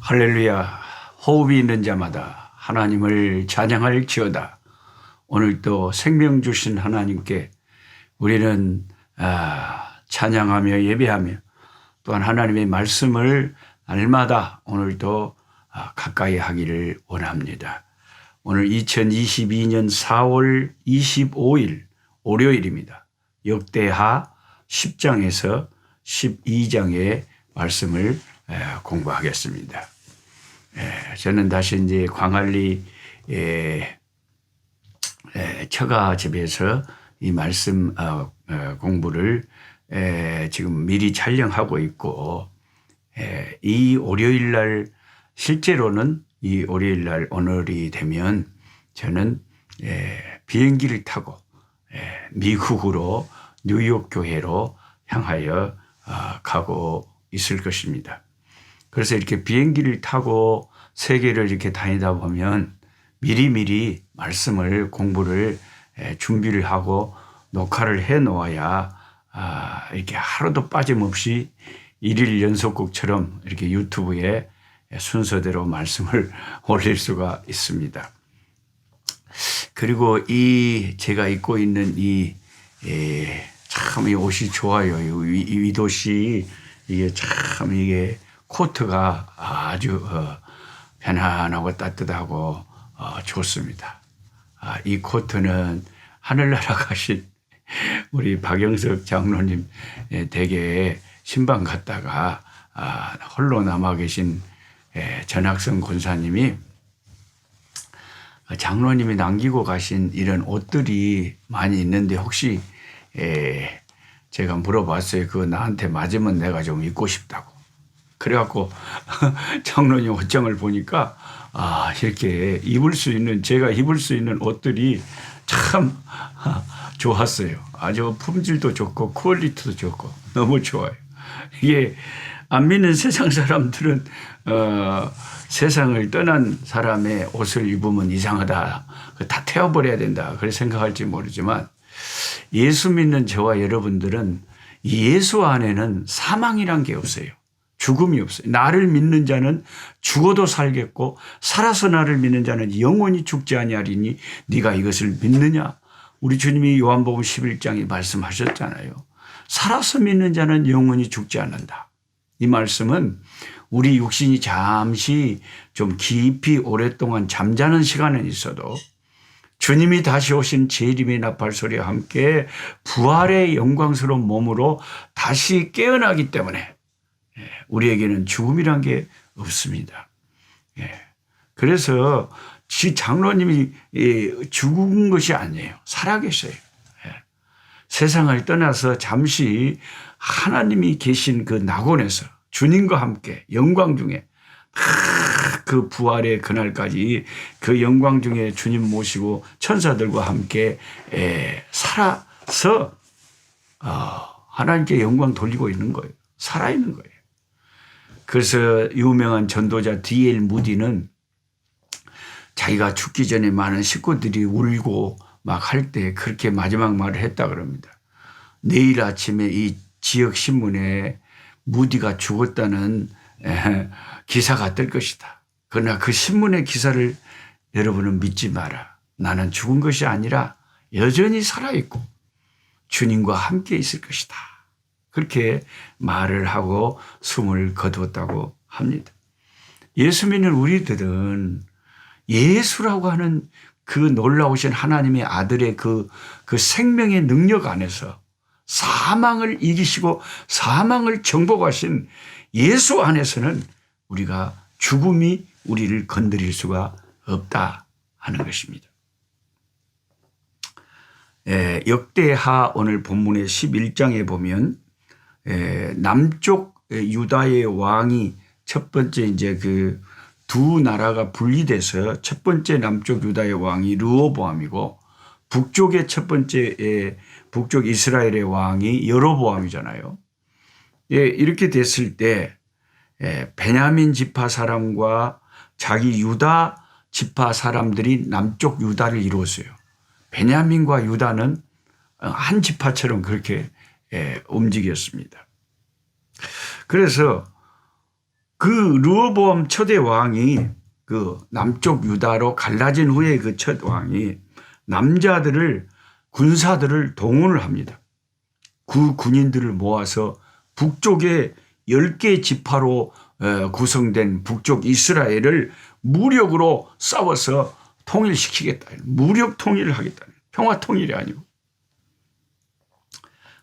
할렐루야. 호흡이 있는 자마다 하나님을 찬양할지어다. 오늘 또 생명 주신 하나님께 우리는 찬양하며 예배하며 또한 하나님의 말씀을 날마다 오늘도 가까이 하기를 원합니다. 오늘 2022년 4월 25일 월요일입니다. 역대하 10장에서 12장의 말씀을 공부하겠습니다. 저는 다시 이제 광안리 처가집에서 이 말씀 공부를 지금 미리 촬영하고 있고, 이 월요일 날 실제로는 이 월요일 날 오늘이 되면 저는 비행기를 타고 미국으로 뉴욕 교회로 향하여 가고 있을 것입니다. 그래서 이렇게 비행기를 타고 세계를 이렇게 다니다 보면 미리미리 말씀을 공부를 준비를 하고 녹화를 해 놓아야 이렇게 하루도 빠짐없이 일일 연속극처럼 이렇게 유튜브에 순서대로 말씀을 올릴 수가 있습니다. 그리고 제가 입고 있는 참 이 옷이 좋아요. 이 윗옷이 이게 코트가 아주 편안하고 따뜻하고 좋습니다. 이 코트는 하늘나라 가신 우리 박영석 장로님 댁에 신방 갔다가 홀로 남아 계신 전학성 권사님이 장로님이 남기고 가신 이런 옷들이 많이 있는데 혹시 제가 물어봤어요. 그거 나한테 맞으면 내가 좀 입고 싶다고. 그래갖고 장로님 옷장을 보니까 이렇게 제가 입을 수 있는 옷들이 참 좋았어요. 아주 품질도 좋고 퀄리티도 좋고 너무 좋아요. 이게 안 믿는 세상 사람들은 세상을 떠난 사람의 옷을 입으면 이상하다, 다 태워버려야 된다 그렇게 생각할지 모르지만, 예수 믿는 저와 여러분들은 예수 안에는 사망이란 게 없어요. 죽음이 없어요. 나를 믿는 자는 죽어도 살겠고 살아서 나를 믿는 자는 영원히 죽지 아니하리니 네가 이것을 믿느냐? 우리 주님이 요한복음 11장에 말씀하셨잖아요. 살아서 믿는 자는 영원히 죽지 않는다. 이 말씀은 우리 육신이 잠시 좀 깊이 오랫동안 잠자는 시간은 있어도 주님이 다시 오신 재림의 나팔 소리와 함께 부활의 영광스러운 몸으로 다시 깨어나기 때문에 우리에게는 죽음이란 게 없습니다. 그래서 장로님이 죽은 것이 아니에요. 살아계셔요. 세상을 떠나서 잠시 하나님이 계신 그 낙원에서 주님과 함께 영광 중에 그 부활의 그날까지 그 영광 중에 주님 모시고 천사들과 함께 살아서 하나님께 영광 돌리고 있는 거예요. 살아있는 거예요. 그래서 유명한 전도자 D.L. 무디는 자기가 죽기 전에 많은 식구들이 울고 막 할 때 그렇게 마지막 말을 했다 그럽니다. 내일 아침에 이 지역 신문에 무디가 죽었다는 기사가 뜰 것이다. 그러나 그 신문의 기사를 여러분은 믿지 마라. 나는 죽은 것이 아니라 여전히 살아있고 주님과 함께 있을 것이다. 그렇게 말을 하고 숨을 거두었다고 합니다. 예수 믿는 우리들은 예수라고 하는 그 놀라우신 하나님의 아들의 그 생명의 능력 안에서 사망을 이기시고 사망을 정복하신 예수 안에서는 우리가 죽음이 우리를 건드릴 수가 없다 하는 것입니다. 역대하 오늘 본문의 11장에 보면 남쪽 유다의 왕이 첫 번째 이제 그 두 나라가 분리돼서 첫 번째 남쪽 유다의 왕이 르호보암이고 북쪽의 첫 번째 북쪽 이스라엘의 왕이 여로보암이잖아요. 이렇게 됐을 때 베냐민 지파 사람과 자기 유다 지파 사람들이 남쪽 유다를 이루었어요. 베냐민과 유다는 한 지파처럼 그렇게 움직였습니다. 그래서 그 르호보암 초대 왕이 그 남쪽 유다로 갈라진 후에 그 첫 왕이 남자들을 군사들을 동원을 합니다. 그 군인들을 모아서 북쪽에 10개 지파로 구성된 북쪽 이스라엘을 무력으로 싸워서 통일시키겠다. 무력 통일을 하겠다. 평화 통일이 아니고.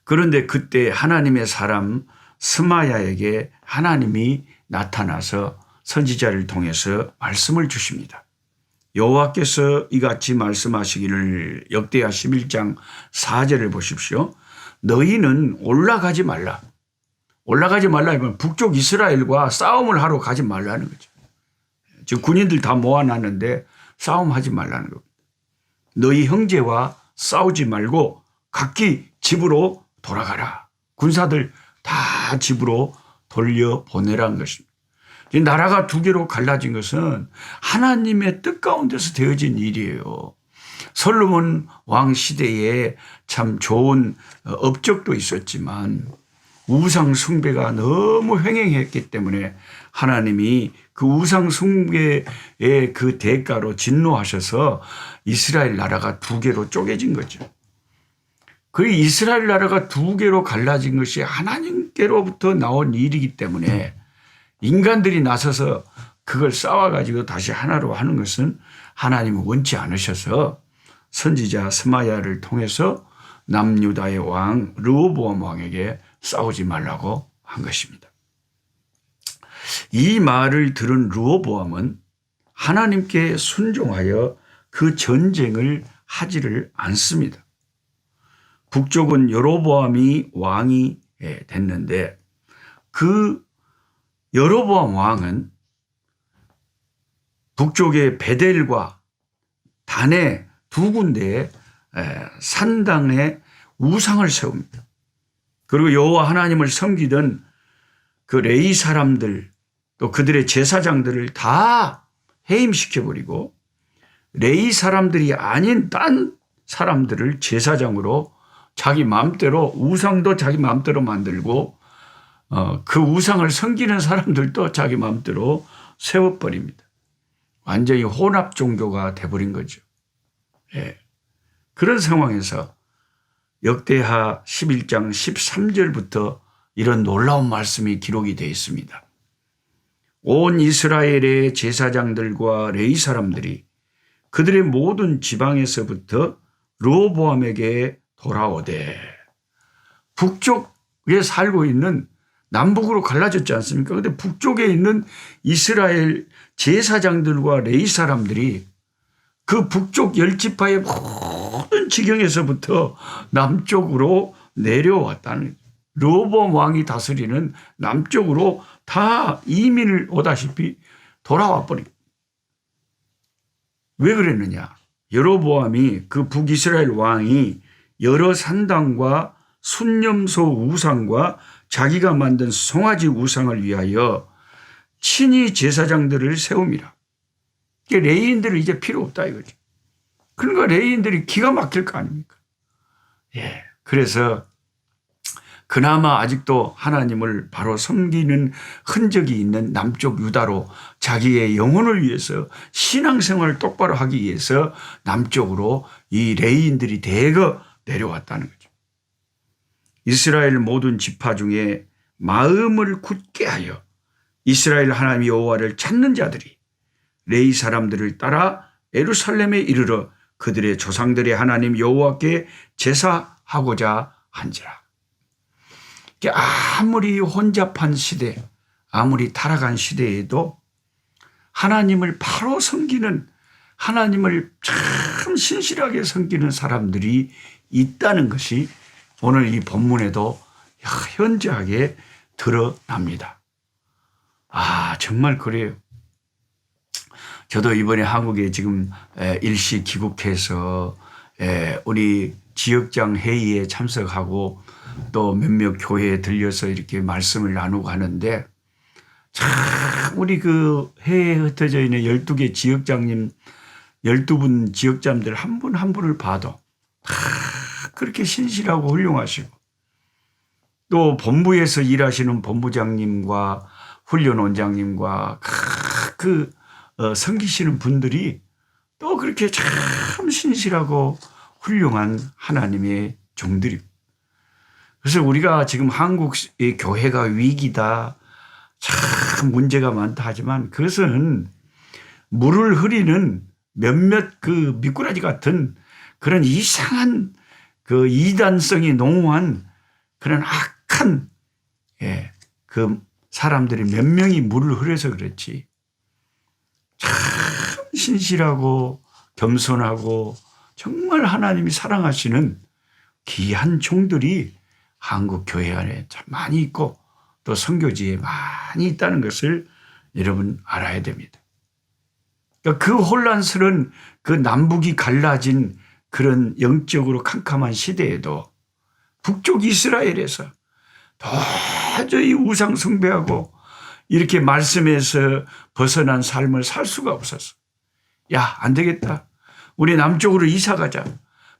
그런데 그때 하나님의 사람 스마야에게 하나님이 나타나서 선지자를 통해서 말씀을 주십니다. 여호와께서 이같이 말씀하시기를 역대하 11장 4절을 보십시오. 너희는 올라가지 말라. 올라가지 말라 하면 북쪽 이스라엘과 싸움을 하러 가지 말라는 거죠. 지금 군인들 다 모아놨는데 싸움하지 말라는 겁니다. 너희 형제와 싸우지 말고 각기 집으로 돌아가라. 군사들 다 집으로 돌려보내라는 것입니다. 나라가 두 개로 갈라진 것은 하나님의 뜻 가운데서 되어진 일이에요. 솔로몬 왕 시대에 참 좋은 업적도 있었지만 우상 숭배가 너무 횡행했기 때문에 하나님이 그 우상 숭배의 그 대가로 진노하셔서 이스라엘 나라가 두 개로 쪼개진 거죠. 그 이스라엘 나라가 두 개로 갈라진 것이 하나님께로부터 나온 일이기 때문에 인간들이 나서서 그걸 싸워가지고 다시 하나로 하는 것은 하나님은 원치 않으셔서 선지자 스마야를 통해서 남유다의 왕 르호보암 왕에게 싸우지 말라고 한 것입니다. 이 말을 들은 르호보암은 하나님께 순종하여 그 전쟁을 하지를 않습니다. 북쪽은 여로보암이 왕이 됐는데 그 여로보암 왕은 북쪽의 베델과 단의 두 군데에 산당에 우상을 세웁니다. 그리고 여호와 하나님을 섬기던 그 레위 사람들 또 그들의 제사장들을 다 해임시켜버리고 레위 사람들이 아닌 딴 사람들을 제사장으로 자기 마음대로 우상도 자기 마음대로 만들고 그 우상을 섬기는 사람들도 자기 마음대로 세워버립니다. 완전히 혼합 종교가 돼버린 거죠. 예. 그런 상황에서 역대하 11장 13절부터 이런 놀라운 말씀이 기록이 되어 있습니다. 온 이스라엘의 제사장들과 레위 사람들이 그들의 모든 지방에서부터 르호보암에게 돌아오되 북쪽에 살고 있는 남북으로 갈라졌지 않습니까? 그런데 북쪽에 있는 이스라엘 제사장들과 레위 사람들이 그 북쪽 10지파의 모든 지경에서부터 남쪽으로 내려왔다는 거죠. 르호보암 왕이 다스리는 남쪽으로 다 이민을 오다시피 돌아와 버린. 왜 그랬느냐? 여로보암이 그 북이스라엘 왕이 여러 산당과 순념소 우상과 자기가 만든 송아지 우상을 위하여 친히 제사장들을 세움이라. 레위인들은 이제 필요 없다 이거죠. 그러니까 레위인들이 기가 막힐 거 아닙니까? 예. 그래서 그나마 아직도 하나님을 바로 섬기는 흔적이 있는 남쪽 유다로 자기의 영혼을 위해서 신앙생활을 똑바로 하기 위해서 남쪽으로 이 레위인들이 대거 내려왔다는 거죠. 이스라엘 모든 지파 중에 마음을 굳게 하여 이스라엘 하나님 여호와를 찾는 자들이 레위 사람들을 따라 예루살렘에 이르러 그들의 조상들의 하나님 여호와께 제사하고자 한지라. 아무리 혼잡한 시대, 아무리 타락한 시대에도 하나님을 바로 섬기는, 하나님을 참 신실하게 섬기는 사람들이 있다는 것이 오늘 이 본문에도 현저하게 드러납니다. 정말 그래요. 저도 이번에 한국에 지금 일시 귀국해서 우리 지역장 회의에 참석하고 또 몇몇 교회에 들려서 이렇게 말씀을 나누고 하는데 참 우리 그 해에 흩어져 있는 12개 지역장님 12분 지역장들 한 분 한 분을 봐도 다 그렇게 신실하고 훌륭하시고 또 본부에서 일하시는 본부장님과 훈련 원장님과 섬기시는 분들이 또 그렇게 참 신실하고 훌륭한 하나님의 종들입니다. 그래서 우리가 지금 한국의 교회가 위기다, 참 문제가 많다 하지만 그것은 물을 흐리는 몇몇 그 미꾸라지 같은 그런 이상한 그 이단성이 농후한 그런 악한 그 사람들이 몇 명이 물을 흐려서 그렇지, 참 신실하고 겸손하고 정말 하나님이 사랑하시는 귀한 종들이 한국 교회 안에 참 많이 있고 또 선교지에 많이 있다는 것을 여러분 알아야 됩니다. 그러니까 그 혼란스러운 그 남북이 갈라진 그런 영적으로 캄캄한 시대에도 북쪽 이스라엘에서 도저히 우상 숭배하고 이렇게 말씀에서 벗어난 삶을 살 수가 없었어. 야, 안 되겠다. 우리 남쪽으로 이사 가자.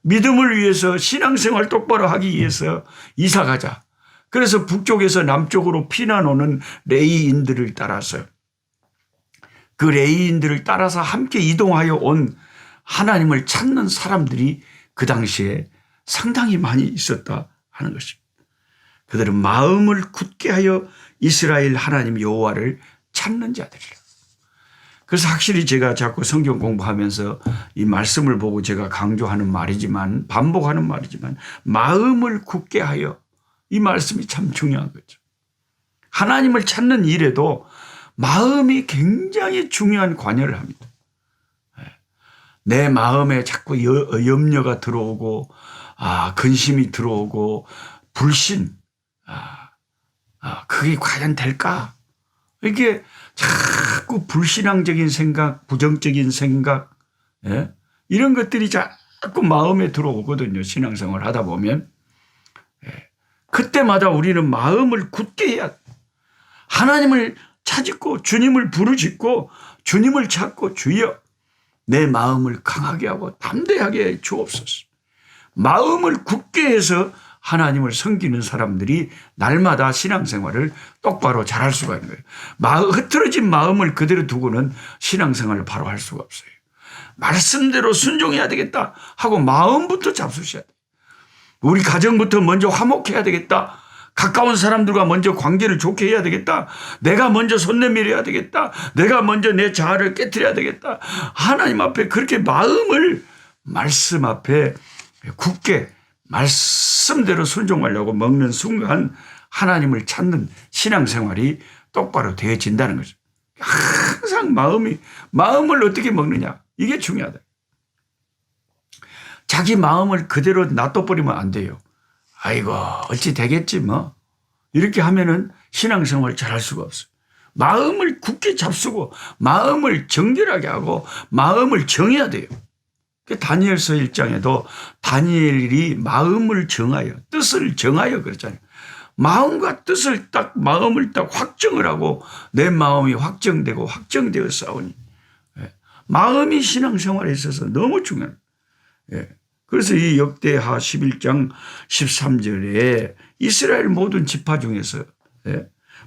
믿음을 위해서 신앙생활 똑바로 하기 위해서 이사 가자. 그래서 북쪽에서 남쪽으로 피난 오는 레이인들을 따라서 그 레이인들을 따라서 함께 이동하여 온 하나님을 찾는 사람들이 그 당시에 상당히 많이 있었다 하는 것입니다. 그들은 마음을 굳게 하여 이스라엘 하나님 여호와를 찾는 자들이라. 그래서 확실히 제가 자꾸 성경 공부하면서 이 말씀을 보고 제가 강조하는 말이지만, 반복하는 말이지만, 마음을 굳게 하여, 이 말씀이 참 중요한 거죠. 하나님을 찾는 일에도 마음이 굉장히 중요한 관여를 합니다. 내 마음에 자꾸 염려가 들어오고, 근심이 들어오고, 불신, 그게 과연 될까? 이게 자꾸 불신앙적인 생각, 부정적인 생각, 이런 것들이 자꾸 마음에 들어오거든요. 신앙생활 하다 보면. 그때마다 우리는 마음을 굳게 해야 돼. 하나님을 찾고 주님을 부르짖고 주님을 찾고 주여 내 마음을 강하게 하고 담대하게 해 주옵소서. 마음을 굳게 해서 하나님을 섬기는 사람들이 날마다 신앙생활을 똑바로 잘할 수가 있는 거예요. 흐트러진 마음을 그대로 두고는 신앙생활을 바로 할 수가 없어요. 말씀대로 순종해야 되겠다 하고 마음부터 잡수셔야 돼요. 우리 가정부터 먼저 화목해야 되겠다. 가까운 사람들과 먼저 관계를 좋게 해야 되겠다. 내가 먼저 손 내밀어야 되겠다. 내가 먼저 내 자아를 깨트려야 되겠다. 하나님 앞에 그렇게 마음을 말씀 앞에 굳게 말씀대로 순종하려고 먹는 순간 하나님을 찾는 신앙생활이 똑바로 되어진다는 거죠. 항상 마음을 어떻게 먹느냐, 이게 중요하다. 자기 마음을 그대로 놔둬버리면 안 돼요. 아이고 어찌 되겠지 뭐, 이렇게 하면은 신앙생활 잘할 수가 없어요. 마음을 굳게 잡수고 마음을 정결하게 하고 마음을 정해야 돼요. 다니엘서 1장에도 다니엘이 마음을 정하여, 뜻을 정하여 그랬잖아요. 마음과 뜻을 마음을 확정을 하고 내 마음이 확정되고 확정되어 싸우니, 마음이 신앙생활에 있어서 너무 중요합니다. 그래서 이 역대하 11장 13절에 이스라엘 모든 지파 중에서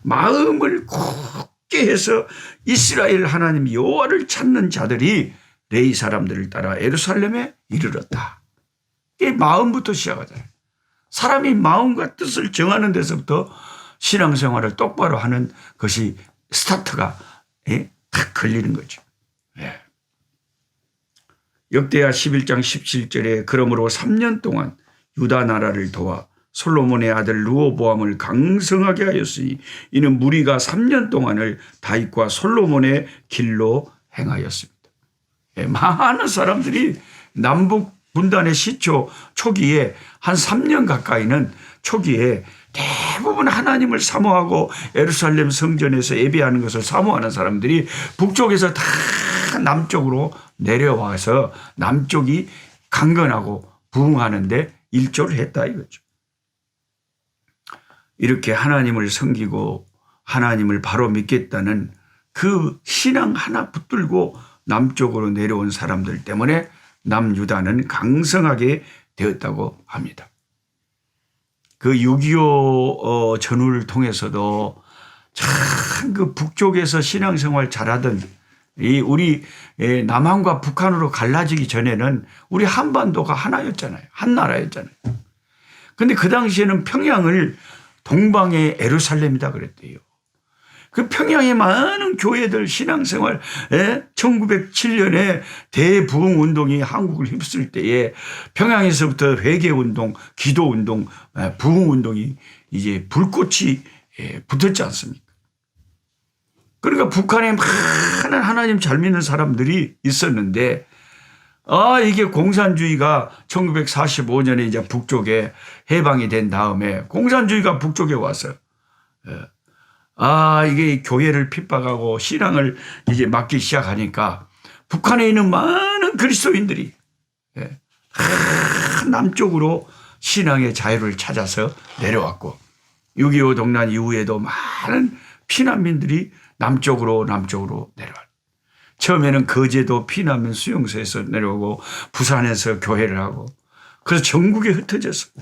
마음을 굳게 해서 이스라엘 하나님 여호와를 찾는 자들이 레위 사람들을 따라 예루살렘에 이르렀다. 이게 마음부터 시작하잖아요. 사람이 마음과 뜻을 정하는 데서부터 신앙생활을 똑바로 하는 것이 스타트가 딱 걸리는 거죠. 역대하 11장 17절에 그러므로 3년 동안 유다 나라를 도와 솔로몬의 아들 르호보암을 강성하게 하였으니 이는 무리가 3년 동안을 다윗과 솔로몬의 길로 행하였습니다. 많은 사람들이 남북 분단의 시초 초기에 한 3년 가까이는 초기에 대부분 하나님을 사모하고 예루살렘 성전에서 예배하는 것을 사모하는 사람들이 북쪽에서 다 남쪽으로 내려와서 남쪽이 강건하고 부흥하는데 일조를 했다 이거죠. 이렇게 하나님을 섬기고 하나님을 바로 믿겠다는 그 신앙 하나 붙들고 남쪽으로 내려온 사람들 때문에 남유다는 강성하게 되었다고 합니다. 그 6.25 전후를 통해서도 참 그 북쪽에서 신앙생활 잘하던 우리 남한과 북한으로 갈라지기 전에는 우리 한반도가 하나였잖아요. 한 나라였잖아요. 근데 그 당시에는 평양을 동방의 예루살렘이다 그랬대요. 그 평양의 많은 교회들 신앙생활 1907년에 대부흥운동이 한국을 휩쓸 때에 평양에서부터 회개운동, 기도운동, 부흥운동이 이제 불꽃이 붙었지 않습니까? 그러니까 북한에 많은 하나님 잘 믿는 사람들이 있었는데 이게 공산주의가 1945년에 이제 북쪽에 해방이 된 다음에 공산주의가 북쪽에 와서 이게 교회를 핍박하고 신앙을 이제 막기 시작하니까 북한에 있는 많은 그리스도인들이 남쪽으로 신앙의 자유를 찾아서 내려왔고 6.25 동란 이후에도 많은 피난민들이 남쪽으로 내려왔고 처음에는 거제도 피난민 수용소에서 내려오고 부산에서 교회를 하고 그래서 전국에 흩어졌어요.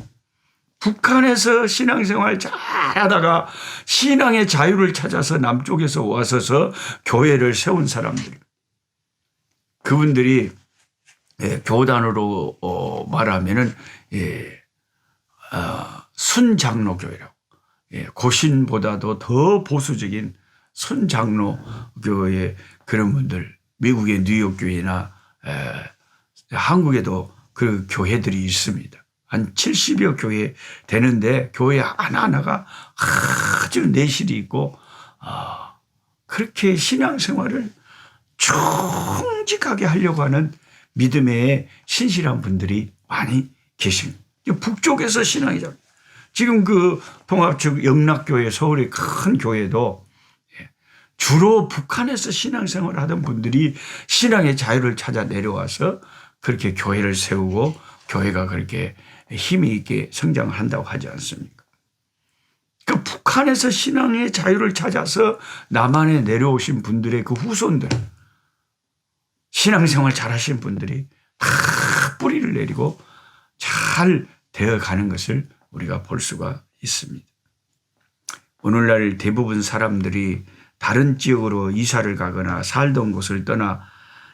북한에서 신앙생활 잘 하다가 신앙의 자유를 찾아서 남쪽에서 와서서 교회를 세운 사람들. 그분들이 교단으로 말하면은 순장로교회라고 고신보다도 더 보수적인 순장로교회 그런 분들 미국의 뉴욕교회나 한국에도 그 교회들이 있습니다. 한 70여 교회 되는데 교회 하나하나가 아주 내실이 있고 그렇게 신앙생활을 충직하게 하려고 하는 믿음의 신실한 분들이 많이 계십니다. 북쪽에서 신앙이죠. 지금 그 통합측 영락교회 서울의 큰 교회도 주로 북한에서 신앙생활을 하던 분들이 신앙의 자유를 찾아 내려와서 그렇게 교회를 세우고 교회가 그렇게 힘이 있게 성장을 한다고 하지 않습니까? 그 북한에서 신앙의 자유를 찾아서 남한에 내려오신 분들의 그 후손들, 신앙생활 잘하신 분들이 다 뿌리를 내리고 잘 되어가는 것을 우리가 볼 수가 있습니다. 오늘날 대부분 사람들이 다른 지역으로 이사를 가거나 살던 곳을 떠나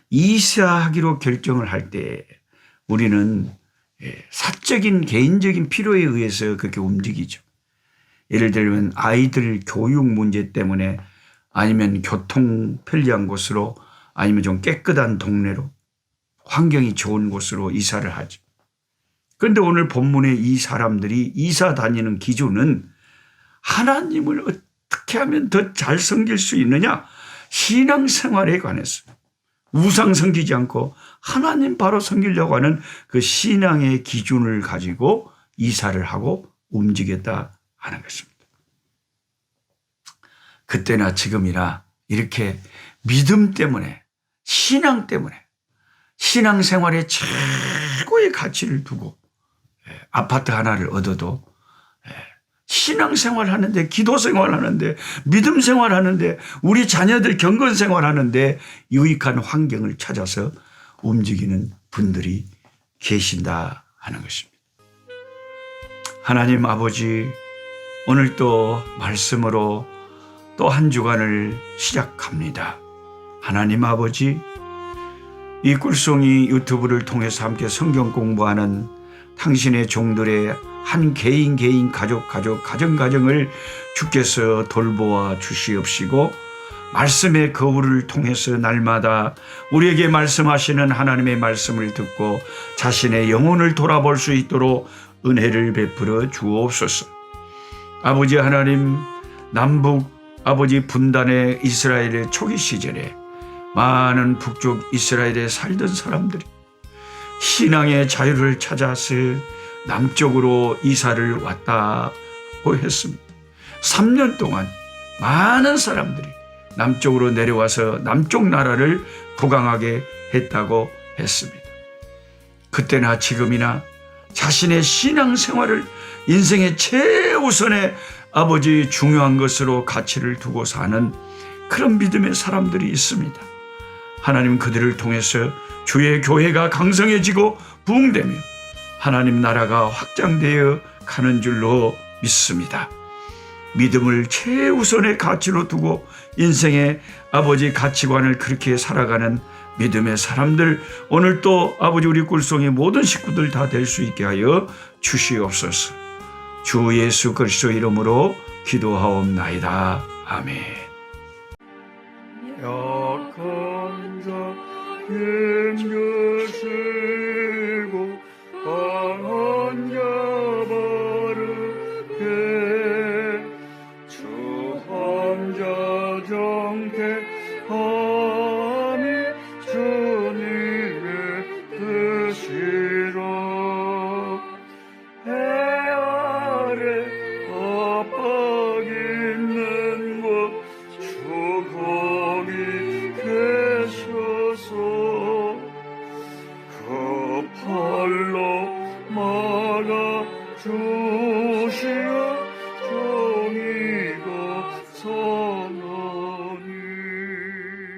이사하기로 결정을 할 때 우리는 사적인 개인적인 필요에 의해서 그렇게 움직이죠. 예를 들면 아이들 교육 문제 때문에 아니면 교통 편리한 곳으로 아니면 좀 깨끗한 동네로 환경이 좋은 곳으로 이사를 하죠. 그런데 오늘 본문에 이 사람들이 이사 다니는 기준은 하나님을 어떻게 하면 더 잘 섬길 수 있느냐? 신앙생활에 관해서 우상 섬기지 않고 하나님 바로 섬기려고 하는 그 신앙의 기준을 가지고 이사를 하고 움직였다 하는 것입니다. 그때나 지금이나 이렇게 믿음 때문에 신앙 때문에 신앙생활에 최고의 가치를 두고 아파트 하나를 얻어도 신앙생활 하는데 기도생활 하는데 믿음생활 하는데 우리 자녀들 경건생활 하는데 유익한 환경을 찾아서 움직이는 분들이 계신다 하는 것입니다. 하나님 아버지, 오늘 또 말씀으로 또 한 주간을 시작합니다. 하나님 아버지, 이 꿀송이 유튜브를 통해서 함께 성경 공부하는 당신의 종들의 한 개인 가정을 주께서 돌보아 주시옵시고 말씀의 거울을 통해서 날마다 우리에게 말씀하시는 하나님의 말씀을 듣고 자신의 영혼을 돌아볼 수 있도록 은혜를 베풀어 주옵소서. 아버지 하나님, 남북 아버지 분단의 이스라엘의 초기 시절에 많은 북쪽 이스라엘에 살던 사람들이 신앙의 자유를 찾아서 남쪽으로 이사를 왔다고 했습니다. 3년 동안 많은 사람들이 남쪽으로 내려와서 남쪽 나라를 부강하게 했다고 했습니다. 그때나 지금이나 자신의 신앙생활을 인생의 최우선의 아버지 중요한 것으로 가치를 두고 사는 그런 믿음의 사람들이 있습니다. 하나님 그들을 통해서 주의 교회가 강성해지고 부흥되며 하나님 나라가 확장되어 가는 줄로 믿습니다. 믿음을 최우선의 가치로 두고 인생의 아버지 가치관을 그렇게 살아가는 믿음의 사람들, 오늘 또 아버지 우리 꿀송의 모든 식구들 다 될 수 있게 하여 주시옵소서. 주 예수 그리스도 이름으로 기도하옵나이다. 아멘.